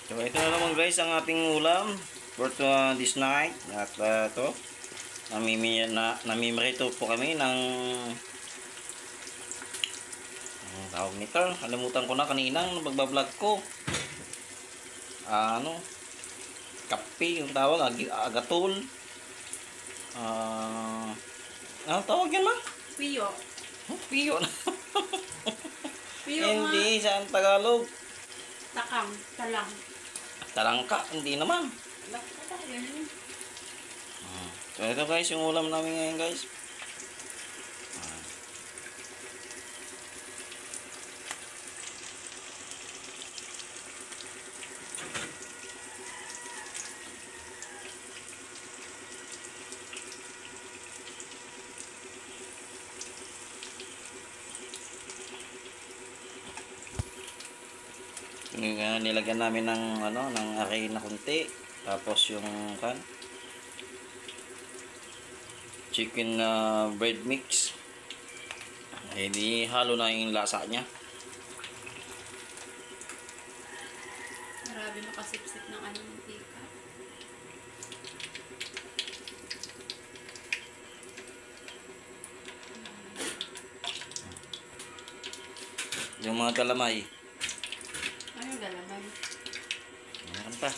So ito na naman guys ang ating ulam for this night. At ito, namimirito po kami ng ang tawag nito. Kalimutan ko na kaninang magbablog ko. Kape yung tawag, agatol. Ano tawag yan ma? Piyo. Oh, piyo na. Piyo Hindi, sa Tagalog. Takang. Talang. Talangka, hindi naman. So ito guys, yung ulam namin ngayon guys. Nilagyan namin ng aray na kunti, tapos yung chicken bread mix, di halo na yung lasa niya. Grabe makasipsip ng mantika. Yung mga galamay Ano galamay? meron pa.